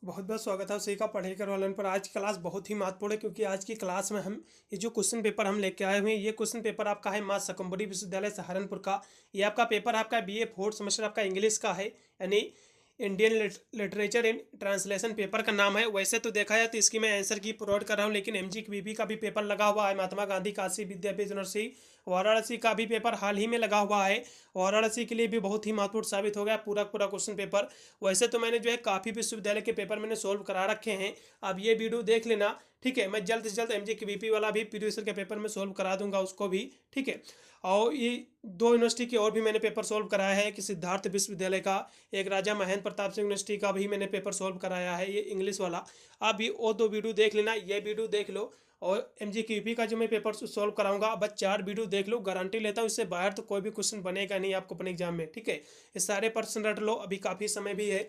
बहुत बहुत स्वागत है उसी का पढ़ाई कर वालन पर। आज की क्लास बहुत ही महत्वपूर्ण है क्योंकि आज की क्लास में हम ये जो क्वेश्चन पेपर हम लेके आए हुए हैं, ये क्वेश्चन पेपर आपका है माँ शाकंभरी विश्वविद्यालय सहारनपुर का। ये आपका पेपर आपका बीए फोर्थ सेमेस्टर आपका इंग्लिश का है, यानी Indian literature in translation paper का नाम है। वैसे तो देखा जाए तो इसकी मैं आंसर की प्रोवाइड कर रहा हूँ, लेकिन एमजीक्यूबी का भी पेपर लगा हुआ है। महात्मा गांधी काशी विद्यापीठ यूनिवर्सिटी वाराणसी का भी पेपर हाल ही में लगा हुआ है। वाराणसी के लिए भी बहुत ही महत्वपूर्ण साबित हो गया पूरा पूरा क्वेश्चन पेपर। वैसे तो मैंने जो है काफ़ी विश्वविद्यालय के पेपर मैंने सोल्व करा रखे हैं। अब ये वीडियो देख लेना, ठीक है। मैं जल्द से जल्द एमजीक्यूबी वाला भी प्रीवियस ईयर के पेपर में सोल्व करा दूंगा उसको भी, ठीक है। और ये दो यूनिवर्सिटी के और भी मैंने पेपर सोल्व कराया है कि सिद्धार्थ विश्वविद्यालय का, एक राजा महेंद्र प्रताप सिंह यूनिवर्सिटी का भी मैंने पेपर सोल्व कराया है, ये इंग्लिश वाला। आप भी वो दो वीडियो देख लेना, ये वीडियो देख लो। और एमजीक्यूपी का जो मैं पेपर सोल्व कराऊंगा, बस 4 वीडियो देख लो, गारंटी लेता हूँ इससे बाहर तो कोई भी क्वेश्चन बनेगा नहीं आपको अपने एग्जाम में, ठीक है। ये सारे प्रश्न रट लो, अभी काफ़ी समय भी है,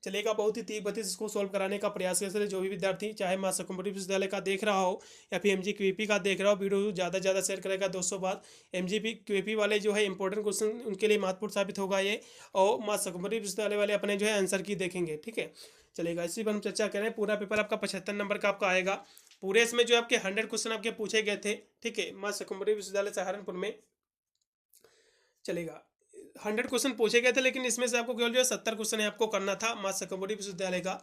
चलेगा। बहुत ही तीव्र गति से इसको सोल्व कराने का प्रयास करें जो भी विद्यार्थी, चाहे माँ शाकंभरी विश्वविद्यालय का देख रहा हो या फिर एमजीक्यूपी का देख रहा हो, वीडियो ज़्यादा से ज़्यादा शेयर करेगा 200 बार। एमजीक्यूपी वाले जो है इंपॉर्टेंट क्वेश्चन उनके लिए महत्वपूर्ण साबित होगा ये, और माँ शाकंभरी विश्वविद्यालय वाले अपने जो है आंसर की देखेंगे, ठीक है। चलेगा, इसी पर हम चर्चा करें। पूरा पेपर आपका 75 नंबर का आपका आएगा। पूरे इसमें जो आपके 100 क्वेश्चन आपके पूछे गए थे, ठीक है, माँ शाकंभरी विश्वविद्यालय सहारनपुर में। चलेगा, 100 क्वेश्चन पूछे गए थे, लेकिन इसमें से आपको केवल जो है 70 क्वेश्चन आपको करना था माँ शाकंभरी विश्वविद्यालय का।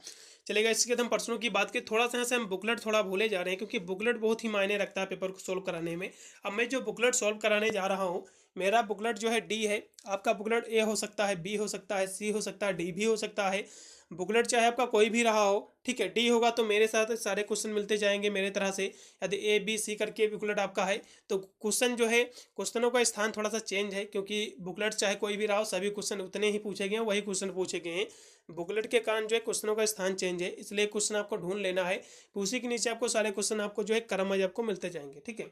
चलेगा, इसके बाद हम प्रश्नों की बात करें। थोड़ा सा से हम बुकलेट थोड़ा भूले जा रहे हैं क्योंकि बुकलेट बहुत ही मायने रखता है पेपर को सोल्व कराने में। अब मैं जो बुकलेट सोल्व कराने जा रहा हूँ, मेरा बुकलेट जो है डी है। आपका बुकलेट ए हो सकता है, बी हो सकता है, सी हो सकता है, डी भी हो सकता है। बुकलेट चाहे आपका कोई भी रहा हो, ठीक है। डी होगा तो मेरे साथ सारे क्वेश्चन मिलते जाएंगे मेरे तरह से। यदि ए बी सी करके बुकलेट आपका है तो क्वेश्चन जो है, क्वेश्चनों का स्थान थोड़ा सा चेंज है क्योंकि बुकलेट चाहे कोई भी रहा हो, सभी क्वेश्चन उतने ही पूछे गए हैं, वही क्वेश्चन पूछे गए हैं। बुकलेट के कारण जो है क्वेश्चनों का स्थान चेंज है, इसलिए क्वेश्चन आपको ढूंढ लेना है। उसी के नीचे आपको सारे क्वेश्चन आपको जो है क्रमवाइज आपको मिलते जाएंगे, ठीक है।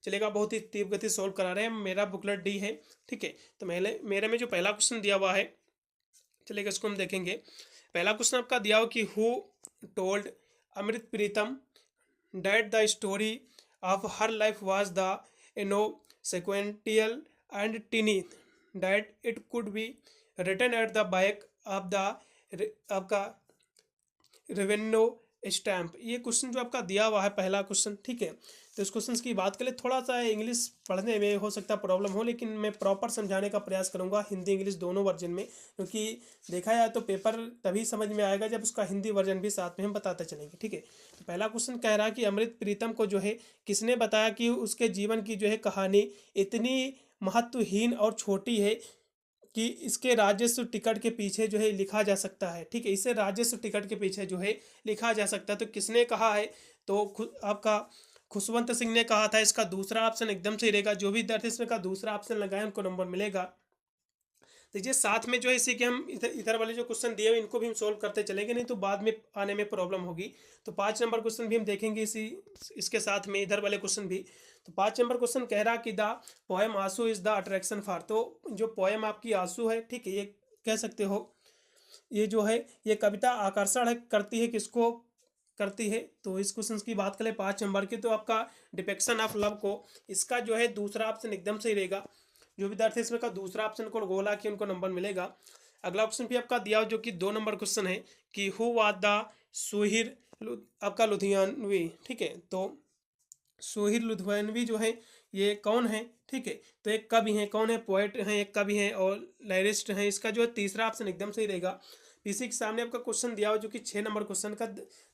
चलेगा, बहुत ही तीव्र गति सोल्व करा रहे हैं। मेरा बुकलेट डी है, ठीक है। तो मेरे में जो पहला क्वेश्चन दिया हुआ है, चलेगा, इसको हम देखेंगे। पहला क्वेश्चन आपका दिया हो कि who told Amrit Pritam that the story of her life was the sequential and tiny that it could be written at the back of the आपका रेवेन्यू स्टैम्प। ये क्वेश्चन जो आपका दिया हुआ है पहला क्वेश्चन, ठीक है। तो इस क्वेश्चन की बात करें, थोड़ा सा इंग्लिश पढ़ने में हो सकता है प्रॉब्लम हो, लेकिन मैं प्रॉपर समझाने का प्रयास करूंगा हिंदी इंग्लिश दोनों वर्जन में, क्योंकि देखा जाए तो पेपर तभी समझ में आएगा जब उसका हिंदी वर्जन भी साथ में हम बताते चलेंगे, ठीक है। तो पहला क्वेश्चन कह रहा है कि अमृत प्रीतम को जो है किसने बताया कि उसके जीवन की जो है कहानी इतनी महत्वहीन और छोटी है कि इसके राजस्व टिकट के पीछे जो है लिखा जा सकता है, ठीक है। इसे राजस्व टिकट के पीछे जो है लिखा जा सकता है। तो किसने कहा है? तो आपका खुशवंत सिंह ने कहा था। इसका दूसरा ऑप्शन एकदम सही रहेगा। जो भी विद्यार्थी इसमें का दूसरा ऑप्शन लगाए उनको नंबर मिलेगा। देखिए, साथ में जो है इसी के हम इधर इधर वाले जो क्वेश्चन दिए हुए इनको भी हम सोल्व करते चलेंगे, नहीं तो बाद में आने में प्रॉब्लम होगी। तो 5 नंबर क्वेश्चन भी हम देखेंगे इसके साथ में इधर वाले क्वेश्चन भी। तो 5 नंबर क्वेश्चन कह रहा कि द पोएम आंसू इज द अट्रैक्शन फॉर। तो जो पोएम आपकी आंसू है, ठीक है, ये कह सकते हो, ये जो है ये कविता आकर्षण है, करती है किसको करती है? तो इस क्वेश्चन की बात करें 5 नंबर की, तो आपका डिपेक्शन ऑफ लव को, इसका जो है दूसरा ऑप्शन एकदम सही रहेगा। जो विद्यार्थी इसमें का दूसरा ऑप्शन को गोला कि उनको नंबर मिलेगा। अगला क्वेश्चन भी आपका दिया हो जो कि 2 नंबर क्वेश्चन है कि हु वाज द सुहिर आपका लुधियानवी, ठीक है। तो सुहिर लुधियानवी जो है ये कौन है, ठीक है। तो एक कवि हैं, कौन है? पोएट हैं, एक कवि हैं और लाइरिस्ट हैं। इसका जो है तीसरा ऑप्शन एकदम सही रहेगा। इसी के सामने आपका क्वेश्चन दिया हो जो कि 6 नंबर क्वेश्चन का,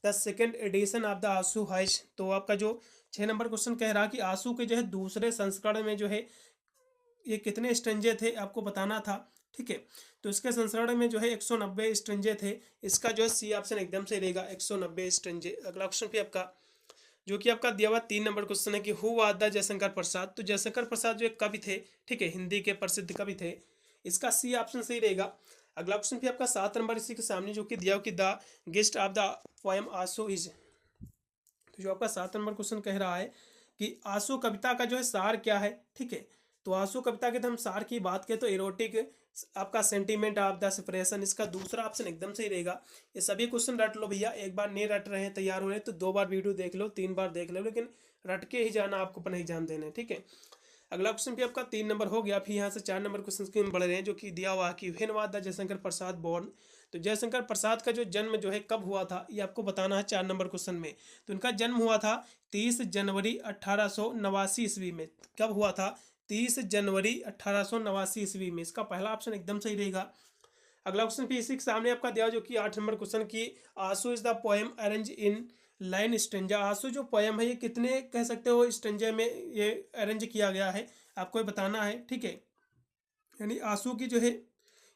the second edition of the आंसू हाइश। तो आपका जो 6 नंबर क्वेश्चन कह रहा कि आंसू के जो है दूसरे संस्करण में जो है ये कितने स्ट्रेंजे थे आपको बताना था, ठीक है। तो इसके संस्करण में जो है 190 स्ट्रेंजे थे। इसका जो है सी ऑप्शन एकदम से रहेगा, 190 स्ट्रेंजे। अगला क्वेश्चन भी आपका जो कि आपका दिया हुआ 3 नंबर क्वेश्चन है कि हु वाज द जयशंकर प्रसाद। तो जयशंकर प्रसाद जो एक कवि थे, ठीक है, हिंदी के प्रसिद्ध कवि थे। इसका सी ऑप्शन सही रहेगा। अगला क्वेश्चन भी आपका 7 नंबर इसी के सामने जो कि दिया हो कि the guest of the poem आंसू इज। तो जो आपका 7 नंबर क्वेश्चन कह रहा है कि आंसू कविता का जो है सार क्या है, ठीक है। तो आंसू कविता के तो हम सार की बात करें तो इरोटिक आपका सेंटीमेंट ऑफ द सेपरेशन, इसका दूसरा ऑप्शन एकदम सही रहेगा। ये सभी क्वेश्चन रट लो भैया, एक बार नहीं रट रहे हैं, तैयार हो रहे हैं तो 2 बार वीडियो देख लो, 3 बार देख लो, लेकिन रट के ही जाना आपको अपना एग्जाम देने, ठीक है। अगला क्वेश्चन भी आपका 3 नंबर हो गया। फिर यहाँ से 4 नंबर क्वेश्चन की हम बढ़ रहे हैं जो कि दिया हुआ कि when was the Jaishankar Prasad born. तो जयशंकर प्रसाद का जो जन्म जो है कब हुआ था ये आपको बताना है 4 नंबर क्वेश्चन में। तो इनका जन्म हुआ था 30 जनवरी 1889 ईस्वी में। कब हुआ था? 30 जनवरी 1889 ईस्वी में। इसका पहला ऑप्शन एकदम सही रहेगा। अगला क्वेश्चन भी इसी के सामने आपका दिया जो कि 8 नंबर क्वेश्चन की आंसू is the poem arrange in line stanza. आंसू जो पोएम है ये कितने कह सकते हो स्टेंजा में ये अरेंज किया गया है, आपको ये बताना है, ठीक है। यानी आंसू की जो है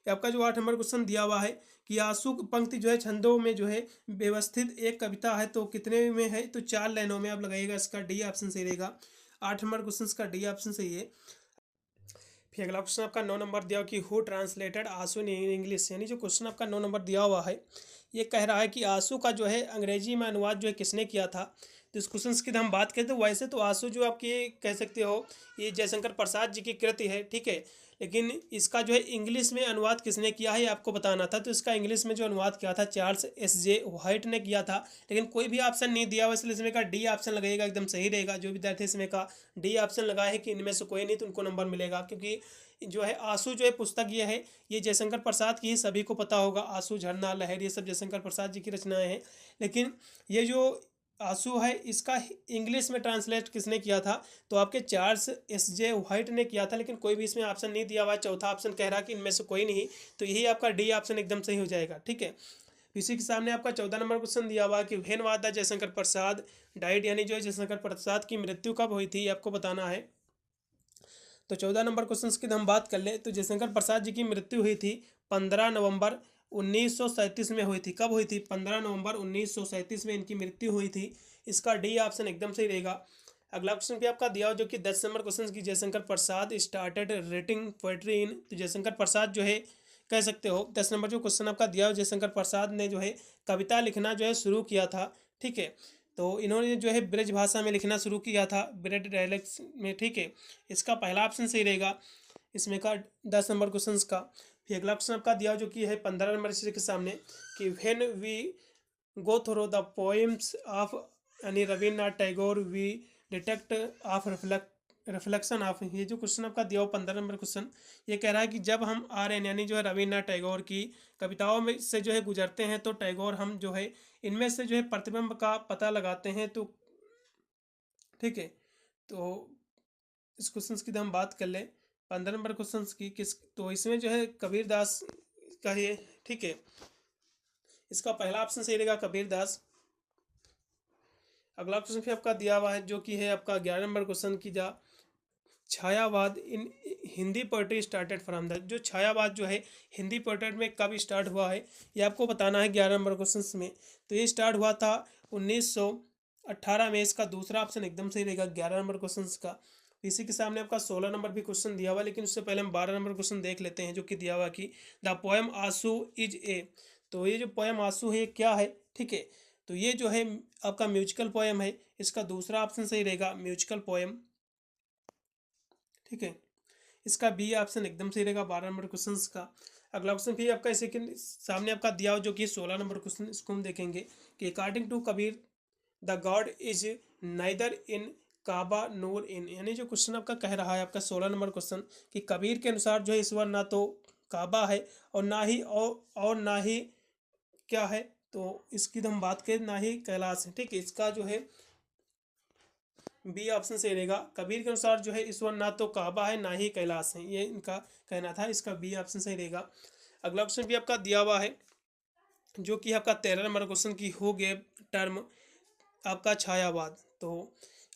आपका जो 8 नंबर क्वेश्चन दिया हुआ है कि आंसू पंक्ति जो है छंदों में जो है व्यवस्थित एक कविता है, तो कितने में है? तो 4 लाइनों में आप लगाइएगा। इसका डी ऑप्शन सही रहेगा। 8 नंबर क्वेश्चन का डी ऑप्शन सही है। फिर अगला क्वेश्चन आपका 9 नंबर दिया कि हु ट्रांसलेटेड आंसू इन इंग्लिश। यानी जो क्वेश्चन आपका 9 नंबर दिया हुआ है ये कह रहा है कि आंसू का जो है अंग्रेजी में अनुवाद जो है किसने किया था। तो इस क्वेश्चन की हम बात करें तो वैसे तो आंसू जो आपकी कह सकते हो ये जयशंकर प्रसाद जी की कृति है, ठीक है, लेकिन इसका जो है इंग्लिश में अनुवाद किसने किया है ये आपको बताना था। तो इसका इंग्लिश में जो अनुवाद किया था चार्ल्स एस.जे. व्हाइट ने किया था, लेकिन कोई भी ऑप्शन नहीं दिया हुआ, इसलिए इसमें का डी ऑप्शन लगेगा, एकदम सही रहेगा। जो विद्यार्थी इसमें का डी ऑप्शन लगा है कि इनमें से कोई नहीं तो उनको नंबर मिलेगा, क्योंकि जो है आंसू जो है पुस्तक ये है ये जयशंकर प्रसाद की ही सभी को पता होगा। आंसू, झरना, लहर ये सब जयशंकर प्रसाद जी की रचनाएं हैं, लेकिन ये जो आंसू है इसका इंग्लिश में ट्रांसलेट किसने किया था? तो आपके चार्ल्स एस.जे. व्हाइट ने किया था, लेकिन कोई भी इसमें ऑप्शन नहीं दिया हुआ। चौथा ऑप्शन कह रहा कि इनमें से कोई नहीं, तो यही आपका डी ऑप्शन एकदम सही हो जाएगा, ठीक है। इसी के सामने आपका 14 नंबर क्वेश्चन दिया हुआ कि when was the Jaishankar Prasad died. यानी जो जयशंकर प्रसाद की मृत्यु कब हुई थी आपको बताना है। तो 14 नंबर क्वेश्चन की हम बात कर ले तो जयशंकर प्रसाद जी की मृत्यु हुई थी 15 नवंबर 1937 में हुई थी। कब हुई थी? 15 नवंबर 1937 में इनकी मृत्यु हुई थी। इसका डी ऑप्शन एकदम सही रहेगा। अगला क्वेश्चन भी आपका दिया हो जो कि 10 नंबर क्वेश्चन की Jaishankar Prasad started writing poetry in. तो जयशंकर प्रसाद जो है कह सकते हो 10 नंबर जो क्वेश्चन आपका दिया हो जयशंकर प्रसाद ने जो है कविता लिखना जो है शुरू किया था, ठीक है। तो इन्होंने जो है ब्रज भाषा में लिखना शुरू किया था, ब्रज डायलेक्ट्स में, ठीक है। इसका पहला ऑप्शन सही रहेगा इसमें का 10 नंबर क्वेश्चन का। फिर अगला क्वेश्चन आपका दिया जो कि है 15 नंबर के सामने कि when we go through the poems of यानी Rabindranath Tagore we detect of reflection of. ये जो क्वेश्चन आपका दिया हो 15 नंबर क्वेश्चन ये कह रहा है कि जब हम आर्यन यानी जो है रविन्द्रनाथ टैगोर की कविताओं में से जो है गुजरते हैं तो टैगोर हम जो है इनमें से जो है प्रतिबिंब का पता लगाते हैं, तो ठीक है। तो इस क्वेश्चन की हम बात कर ले 15 नंबर क्वेश्चन की किस, तो इसमें जो है कबीर दास का ये, ठीक है। इसका पहला ऑप्शन सही रहेगा कबीर दास। अगला क्वेश्चन फिर आपका दिया हुआ है जो कि है आपका 11 नंबर क्वेश्चन की जा Chhayavad in Hindi poetry started from the. जो छायावाद जो है हिंदी पोएट्री में कब स्टार्ट हुआ है ये आपको बताना है 11 नंबर क्वेश्चन में। तो ये स्टार्ट हुआ था 1918 में। इसका दूसरा ऑप्शन एकदम सही रहेगा 11 नंबर क्वेश्चन का। इसी के सामने आपका 16 नंबर भी क्वेश्चन दिया हुआ, लेकिन उससे पहले हम 12 नंबर क्वेश्चन देख लेते हैं जो कि दिया हुआ कि द पोएम आंसू इज ए। तो ये जो पोएम आंसू है ये क्या है, ठीक है। तो ये जो है आपका म्यूजिकल पोएम है। इसका दूसरा ऑप्शन सही रहेगा म्यूजिकल पोएम, ठीक है। इसका बी ऑप्शन एकदम सही रहेगा 12 नंबर क्वेश्चन का। अगला क्वेश्चन भी आपका इसी के सामने आपका दिया हो जो कि 16 नंबर क्वेश्चन, इसको हम देखेंगे कि according to Kabir the god is neither in Kaaba nor in. यानी जो क्वेश्चन आपका कह रहा है आपका 16 नंबर क्वेश्चन कि कबीर के अनुसार जो है ईश्वर ना तो काबा है और ना ही और ना ही क्या है, तो इसकी हम बात करें ना ही कैलाश है, ठीक है। इसका जो है बी ऑप्शन सही रहेगा। कबीर के अनुसार जो है ईश्वर ना तो काबा है ना ही कैलाश है, ये इनका कहना था। इसका बी ऑप्शन सही रहेगा। अगला क्वेश्चन भी आपका दिया हुआ है जो कि आपका 13 नंबर क्वेश्चन की हो गए टर्म आपका छायावाद। तो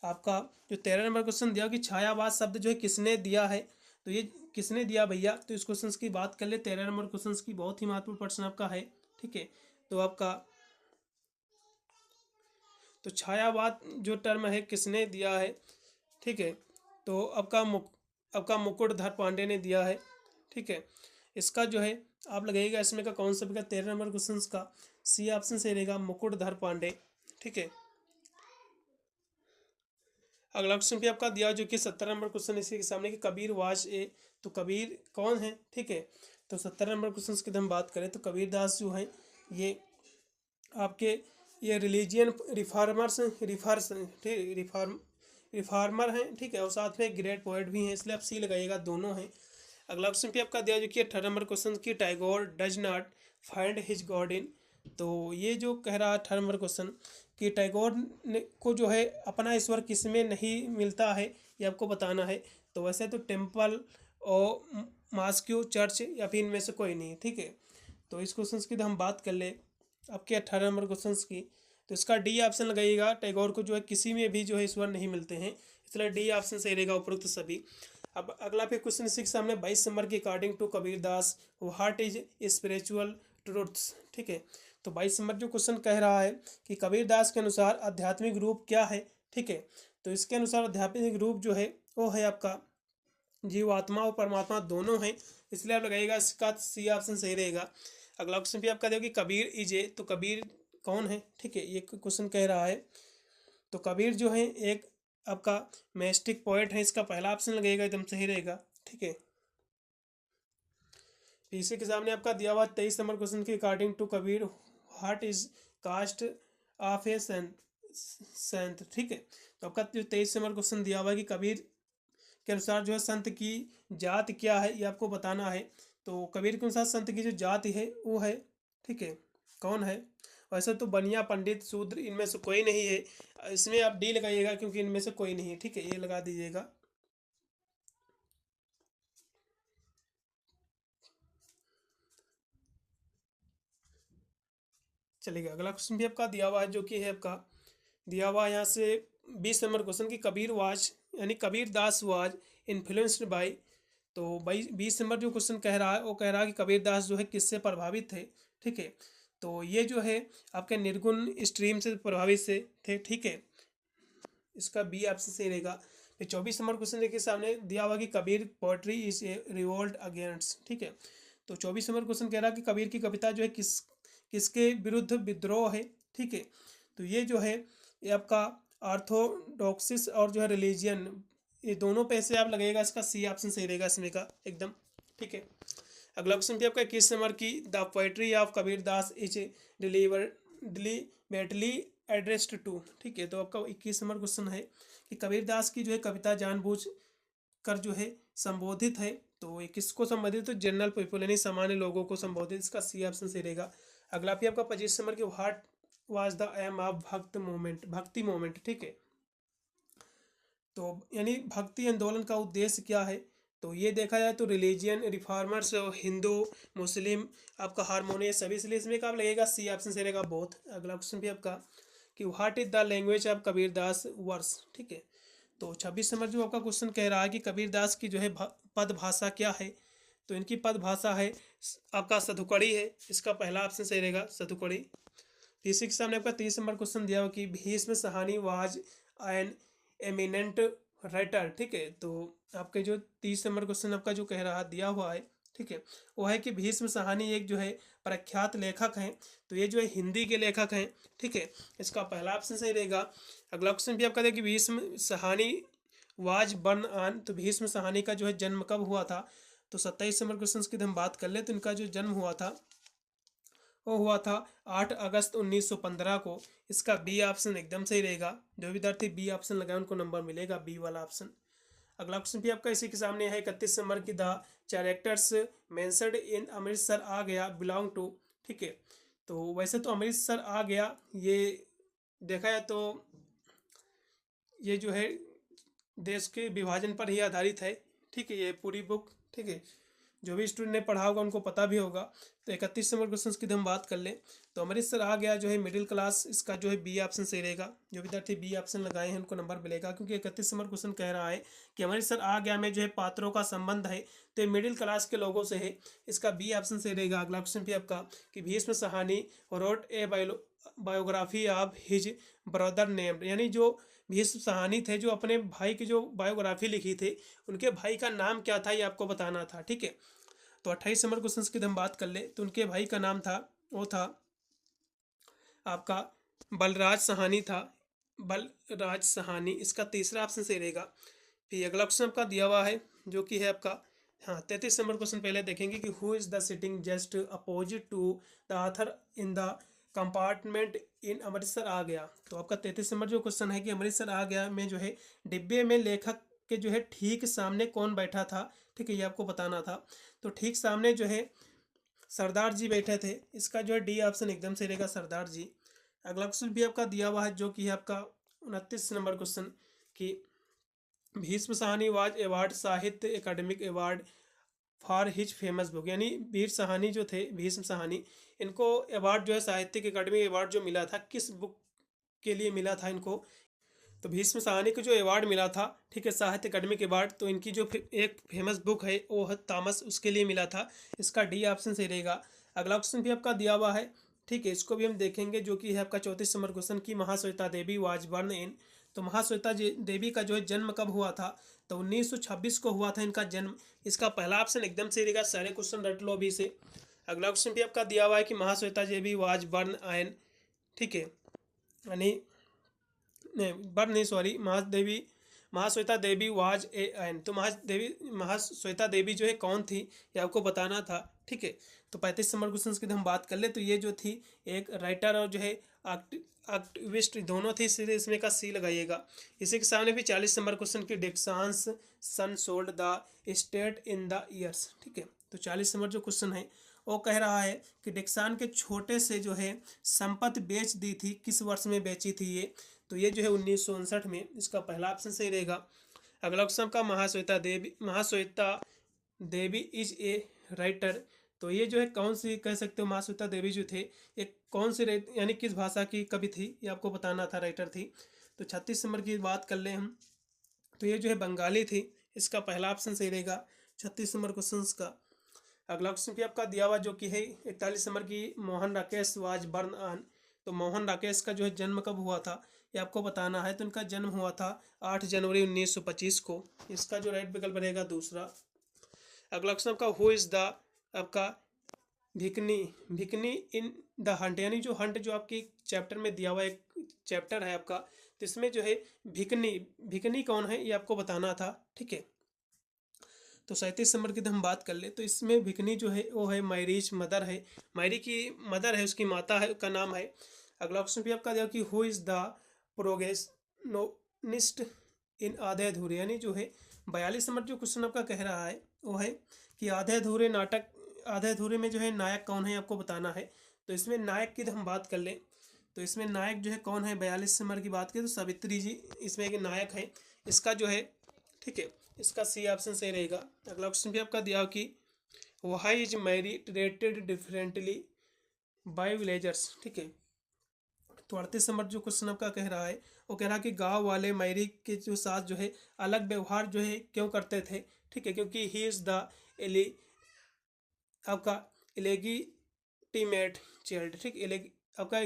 आपका जो 13 नंबर क्वेश्चन दिया कि छायावाद शब्द जो है किसने दिया है, तो ये किसने दिया भैया, तो इस क्वेश्चन की बात कर ले। 13 नंबर क्वेश्चन की बहुत ही महत्वपूर्ण प्रश्न आपका है, ठीक है। तो आपका तो छायावाद जो टर्म है किसने दिया है, ठीक है। तो आपका मुकुटधर पांडे ने दिया है, ठीक है। इसका जो है आप लगाइएगा इसमें का कौन सा भी का 13 नंबर क्वेश्चन का सी ऑप्शन सही रहेगा मुकुटधर पांडे, ठीक है। अगला क्वेश्चन भी आपका दिया जो कि 17 नंबर क्वेश्चन इसी के सामने कि कबीर वाज ए। तो कबीर कौन है, ठीक है। तो 17 नंबर क्वेश्चन की हम बात करें तो कबीर दास जो है ये आपके ये रिलीजियन रिफॉर्मर्स रिफॉर्मर हैं, ठीक है, और साथ में ग्रेट पोएट भी हैं, इसलिए आप सी लगाइएगा, दोनों हैं। अगला क्वेश्चन भी आपका दिया जो कि 18 नंबर क्वेश्चन की Tagore does not find his god in. तो ये जो कह रहा है 18 नंबर क्वेश्चन कि टैगोर ने को जो है अपना ईश्वर किस में नहीं मिलता है, ये आपको बताना है। तो वैसे तो टेम्पल और मॉस्क्यू, चर्च या फिर इनमें से कोई नहीं, ठीक है। तो इस क्वेश्चन की तो हम बात कर ले आपके 18 नंबर क्वेश्चन की, तो इसका डी ऑप्शन लगाइएगा। टैगोर को जो है किसी में भी जो है ईश्वर नहीं मिलते हैं, इसलिए डी ऑप्शन सही रहेगा उपरोक्त सभी। अब अगला फिर क्वेश्चन इसी के सामने 22 नंबर की, according to Kabir Das what is spiritual truths, ठीक है। तो 22 नंबर जो क्वेश्चन कह रहा है कि कबीर दास के अनुसार आध्यात्मिक रूप क्या है, ठीक है। तो इसके अनुसार आध्यात्मिक रूप जो है वो है आपका जीवात्मा और परमात्मा दोनों हैं, इसलिए आप लगाइएगा इसका सी ऑप्शन सही रहेगा। अगला क्वेश्चन भी आपका देखो कि कबीर इज ए, तो कबीर कौन है, ठीक है, ये क्वेश्चन कह रहा है। तो कबीर जो है एक आपका मैस्टिक पोएट है, इसका पहला ऑप्शन लगेगा, एकदम सही रहेगा, ठीक है। इसी के सामने आपका दिया हुआ 23 नंबर क्वेश्चन के, according to Kabir what is caste of a sant, ठीक है। तो आपका जो 23 नंबर क्वेश्चन दिया हुआ है कि कबीर के अनुसार जो है संत की जात क्या है, ये आपको बताना है। तो कबीर के अनुसार संत की जो जाति है वो है, ठीक है, कौन है। वैसे तो बनिया, पंडित, शूद्र इनमें से कोई नहीं है, इसमें आप डी लगाइएगा क्योंकि इनमें से कोई नहीं है, ठीक है, ये लगा दीजिएगा। चलिएगा अगला क्वेश्चन भी आपका दिया हुआ है, जो कि है आपका दिया हुआ यहाँ से 20 नंबर क्वेश्चन की कबीर वाज यानी Kabir Das was influenced by. तो 20 नंबर जो क्वेश्चन कह रहा है वो कह रहा है कि कबीर दास जो है किससे प्रभावित थे, ठीक है। तो ये जो है आपके निर्गुण स्ट्रीम से प्रभावित से थे, ठीक है, इसका बी ऑप्शन सही रहेगा। फिर 24 नंबर क्वेश्चन देखिए सामने दिया हुआ कि Kabir poetry is a revolt against, ठीक है। तो 24 नंबर क्वेश्चन कह रहा है कि कबीर की कविता जो है किसके विरुद्ध विद्रोह है, ठीक है। तो ये जो है ये आपका ऑर्थोडॉक्सिस और जो है रिलीजियन, ये दोनों पे से आप लगेगा, इसका सी ऑप्शन सही रहेगा इसमें का एकदम, ठीक है। अगला क्वेश्चन भी आपका 21 नंबर की, the poetry of Kabir Das is deliberately addressed to, ठीक है। तो आपका 21 नंबर क्वेश्चन है कि कबीर दास की जो है कविता जानबूझ कर जो है संबोधित है, तो ये किसको संबोधित, तो जनरल पीपल यानी सामान्य लोगों को संबोधित, इसका सी ऑप्शन सही रहेगा। अगला भी आपका 25 नंबर की, what was the aim of Bhakti moment, ठीक है। तो यानी भक्ति आंदोलन का उद्देश्य क्या है, तो ये देखा जाए तो रिलीजियन रिफॉर्मर्स, हिंदू, मुस्लिम, आपका हारमोनियस सभी, इसलिए इसमें क्या लगेगा, सी ऑप्शन से रहेगा बोथ। अगला क्वेश्चन भी आपका कि what is the language of Kabir Das verse, ठीक है। तो 26 नंबर जो आपका क्वेश्चन कह रहा है कि कबीर दास की जो है पद भाषा क्या है, तो इनकी पद भाषा है आपका सतुकड़ी है, इसका पहला ऑप्शन सही रहेगा, सतुकड़ी। तीसरे के सामने आपका 30 नंबर क्वेश्चन दिया हुआ कि Bhishma Sahani was an eminent writer, ठीक है। तो आपके जो 30 नंबर क्वेश्चन आपका जो कह रहा दिया हुआ है, ठीक है, वो है कि भीष्म सहानी एक जो है प्रख्यात लेखक हैं, तो ये जो है हिंदी के लेखक हैं, ठीक है, इसका पहला ऑप्शन सही रहेगा। अगला क्वेश्चन भी आपका देखिए Bhishma Sahani was born on, तो भीष्म सहानी का जो है जन्म कब हुआ था, तो 27 नंबर क्वेश्चन की हम बात कर ले तो इनका जो जन्म हुआ था वो हुआ था 8 अगस्त 1915 को, इसका बी ऑप्शन एकदम सही रहेगा। जो विद्यार्थी बी ऑप्शन लगाए उनको नंबर मिलेगा, बी वाला ऑप्शन। अगला क्वेश्चन भी आपका इसी के सामने है 31 नंबर की, the characters mentioned in Amritsar Aa Gaya belong to, ठीक है। तो वैसे तो अमृतसर आ गया ये देखा जाए तो ये जो है देश के विभाजन पर ही आधारित है, ठीक है, ये पूरी बुक, ठीक है, जो भी स्टूडेंट ने पढ़ा होगा उनको पता भी होगा। तो 31 नंबर क्वेश्चन की हम बात कर लें तो अमृतसर आ गया जो है मिडिल क्लास, इसका जो है बी ऑप्शन सही रहेगा। जो विद्यार्थी बी ऑप्शन लगाए हैं उनको नंबर मिलेगा, क्योंकि 31 नंबर क्वेश्चन कह रहा है कि अमृतसर आ गया में जो है पात्रों का संबंध है, तो ये मिडिल क्लास के लोगों से है, इसका बी ऑप्शन सही रहेगा। अगला क्वेश्चन भी आपका कि Bhishma Sahani wrote a biography of his brother named, यानी जो भीष्म सहानी थे जो अपने भाई की जो बायोग्राफी लिखी थी, उनके भाई का नाम क्या था ये आपको बताना था, ठीक है। तो 28 नंबर क्वेश्चन की हम बात कर ले तो उनके भाई का नाम था, वो था आपका बलराज सहानी था, बलराज सहानी, इसका तीसरा ऑप्शन सही रहेगा। फिर अगला क्वेश्चन आपका दिया हुआ है जो कि है आपका, हाँ 33 नंबर क्वेश्चन पहले देखेंगे कि who is the sitting just opposite to the author in the compartment in Amritsar Aa Gaya. तो आपका 33 नंबर जो क्वेश्चन है कि अमृतसर आ गया में जो है डिब्बे में लेखक के जो है ठीक सामने कौन बैठा था, ठीक है, ये आपको बताना था। तो ठीक सामने जो है सरदार जी बैठे थे। इसका जो है डी ऑप्शन एकदम से रहेगा, सरदार जी। अगला क्वेश्चन भी आपका दिया हुआ है जो कि है आपका 29 नंबर क्वेश्चन कि भीष्म साहनी वाज अवार्ड साहित्य academic award for his famous book, यानी वीर साहनी जो थे, भीष्म साहनी, इनको अवार्ड जो है साहित्यिक अकादमी अवार्ड जो मिला था, किस बुक के लिए मिला था इनको? तो भीष्म साहनी को जो अवार्ड मिला था, ठीक है, साहित्य अकादमी के अवार्ड, तो इनकी जो एक फेमस बुक है वो है थॉमस, उसके लिए मिला था। इसका डी ऑप्शन सही रहेगा। अगला क्वेश्चन भी आपका दिया हुआ है, ठीक है, इसको भी हम देखेंगे जो कि है आपका 34 नंबर क्वेश्चन की महाश्वेता देवी वाज बर्न इन। तो महाश्वेता देवी का जो है जन्म कब हुआ था? तो 1926 को हुआ था इनका जन्म। इसका पहला ऑप्शन एकदम सही रहेगा, सारे क्वेश्चन रट लो अभी से। अगला क्वेश्चन भी आपका दिया हुआ है कि Mahasweta Devi was born in, ठीक है, यानी नहीं बर्न नहीं, sorry, Mahasweta Devi was a an. तो महाश्वेता देवी जो है कौन थी, ये आपको बताना था, ठीक है। तो 35 नंबर क्वेश्चन की हम बात कर ले तो ये जो थी एक राइटर और जो है एक्टिविस्ट दोनों थे, इसलिए इसमें का सी लगाइएगा। इसी के सामने भी 40 नंबर क्वेश्चन की Dixon's son sold the state in the years, ठीक है। तो 40 नंबर जो क्वेश्चन है वो कह रहा है कि डिक्सान के छोटे से जो है संपत्ति बेच दी थी, किस वर्ष में बेची थी ये? तो ये जो है 1959 में। इसका पहला ऑप्शन सही रहेगा। अगला क्वेश्चन का महाश्वेता देवी इज ए राइटर। तो ये जो है कौन सी कह सकते हो, महाश्वेता देवी जो थे एक कौन सी यानी किस भाषा की कवि थी, ये आपको बताना था, राइटर थी। तो 36 नंबर की बात कर ले हम, तो ये जो है बंगाली थी। इसका पहला ऑप्शन सही रहेगा 36 नंबर क्वेश्चन का। अगला क्वेश्चन भी आपका दिया हुआ जो कि है 41 नंबर की Mohan Rakesh was born on. तो मोहन राकेश का जो है जन्म कब हुआ था, ये आपको बताना है। तो इनका जन्म हुआ था 8 जनवरी 1925 को। इसका जो राइट विकल्प रहेगा दूसरा। अगला क्वेश्चन आपका हु इज द आपका भिकनी भिकनी इन द हंट, यानी जो हंट जो आपकी चैप्टर में दिया हुआ एक चैप्टर है आपका, तो इसमें जो है भिकनी भिकनी कौन है ये आपको बताना था, ठीक है। तो 37 नंबर की हम बात कर ले तो इसमें भिकनी जो है वो है मैरीज मदर है, मैरी की मदर है, उसकी माता है, का नाम है। अगला ऑप्शन भी आपका दिया कि हु इज द प्रोगेनिस्ट इन आधे अधूरे, यानी जो है 42 नंबर जो क्वेश्चन आपका कह रहा है वो है कि आधे अधूरे नाटक, आधे अधूरे में जो है नायक कौन है आपको बताना है। तो इसमें नायक की हम बात कर लें तो इसमें नायक जो है कौन है, 42 नंबर की बात करें तो सावित्री जी इसमें एक नायक है। इसका जो है, ठीक है, इसका सी ऑप्शन सही रहेगा। अगला क्वेश्चन भी आपका दिया कि why is Mary treated differently by villagers, ठीक है। तो 38 नंबर जो क्वेश्चन आपका कह रहा है वो कह रहा है कि गांव वाले मैरी के जो साथ जो है अलग व्यवहार जो है क्यों करते थे, ठीक है, क्योंकि ही इज़ द एली आपका इलेगिटिमेट चाइल्ड, ठीक, आपका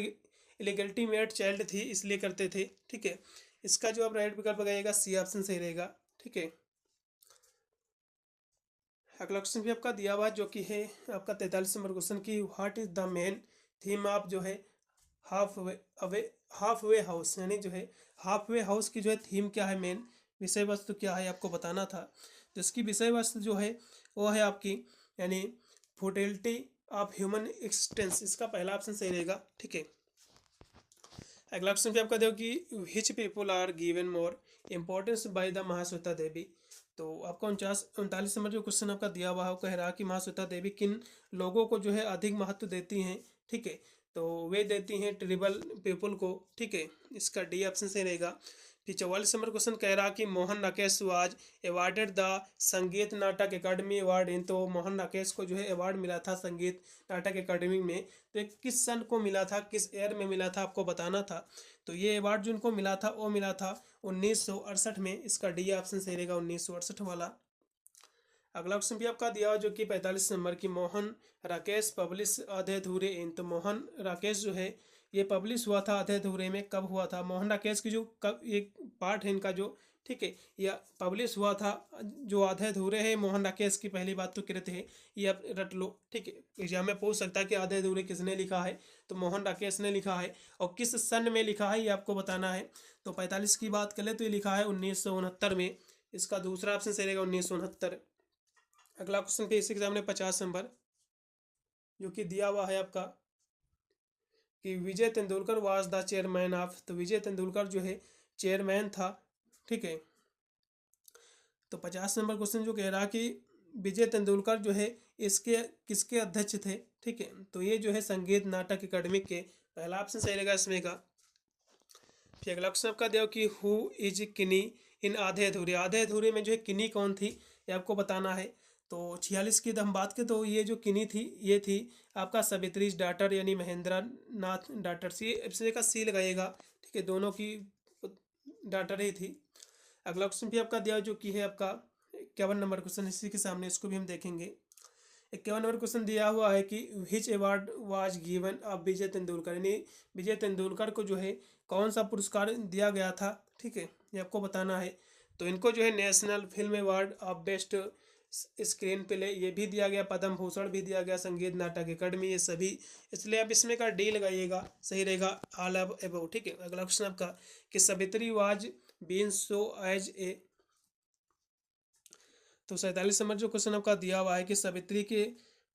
इलेगिटिमेट चाइल्ड थी इसलिए करते थे, ठीक है। इसका जो आप राइट विकल्प लगाइएगा सी ऑप्शन सही रहेगा, ठीक है। अगला क्वेश्चन भी आपका दिया हुआ जो कि है आपका 43 नंबर क्वेश्चन की what is the main theme of जो है half way half way house, यानी जो है हाफ वे हाउस की जो है थीम क्या है, मेन विषय वस्तु क्या है आपको बताना था। जिसकी विषय वस्तु जो है वो है आपकी यानी फर्टिलिटी ऑफ ह्यूमन एक्सटेंस। इसका पहला ऑप्शन सही रहेगा, ठीक है। अगला क्वेश्चन भी आपका देखो कि which people are given more importance by the Mahashweta Devi. तो आपका 39 नंबर जो क्वेश्चन आपका दिया हुआ है वो कह रहा है कि महाश्वेता देवी किन लोगों को जो है अधिक महत्व देती हैं, ठीक है। तो वे देती हैं ट्रिबल पीपल को, ठीक है। इसका डी ऑप्शन से रहेगा। फिर 44 नंबर क्वेश्चन कह रहा कि Mohan Rakesh was awarded the संगीत नाटक अकादमी अवार्ड इन। तो मोहन राकेश को जो है अवार्ड मिला था संगीत नाटक अकादमी में, तो ये किस सन को मिला था, किस ईयर में मिला था आपको बताना था। तो ये अवार्ड जो इनको मिला था वो मिला था 1968 में। इसका डी ऑप्शन सही रहेगा 1968 वाला। अगला क्वेश्चन भी आपका दिया जो कि 45 नंबर की मोहन राकेश पब्लिश आधे अधूरे इन। तो मोहन राकेश जो है ये पब्लिश हुआ था आधे अधूरे में, कब हुआ था? मोहन राकेश की जो कब एक पार्ट है इनका जो, ठीक है, यह पब्लिश हुआ था जो आधे अधूरे है मोहन राकेश की, पहली बात तो कृत है, ये आप रट लो, ठीक है। एग्जाम में पूछ सकता है कि आधे अधूरे किसने लिखा है, तो मोहन राकेश ने लिखा है, और किस सन में लिखा है ये आपको बताना है। तो 45 की बात करें तो ये लिखा है 1969 में। इसका दूसरा ऑप्शन सही रहेगा 1969। अगला क्वेश्चन पे इस एग्जाम में 50 नंबर जो कि दिया हुआ है आपका कि Vijay Tendulkar was the chairman of. तो विजय तेंदुलकर जो है चेयरमैन था, ठीक है। तो 50 नंबर क्वेश्चन जो कह रहा कि विजय तेंदुलकर जो है इसके किसके अध्यक्ष थे, ठीक है। तो ये जो है संगीत नाटक अकादमी के पहला ऑप्शन सही रहेगा इसमें का। फिर अगला क्वेश्चन आपका दिया कि हु इज किनी इन आधे अधूरे। आधे अधूरे में जो है किनी कौन थी ये आपको बताना है। तो 46 की हम बात करें तो ये जो किनी थी ये थी आपका सावित्री डाटर यानी महेंद्र नाथ डाटर। सी का सी लगाइएगा, ठीक है, दोनों की डाटर ही थी। अगला क्वेश्चन भी आपका दिया जो कि है आपका 51 नंबर क्वेश्चन, इसी के सामने इसको भी हम देखेंगे। 51 नंबर क्वेश्चन दिया हुआ है कि which award was given of Vijay Tendulkar, यानी विजय तेंदुलकर को जो है कौन सा पुरस्कार दिया गया था, ठीक है, ये आपको बताना है। तो इनको जो है national film award of best screen play ये भी दिया गया, पद्म भूषण भी दिया गया, संगीत नाटक अकादमी ये सभी, इसलिए आप इसमें का डी लगाइएगा, सही रहेगा ऑल ऑफ अबव, ठीक है। अगला क्वेश्चन आपका कि Savitri was been so as a. तो 47 नंबर जो क्वेश्चन आपका दिया हुआ है कि सावित्री के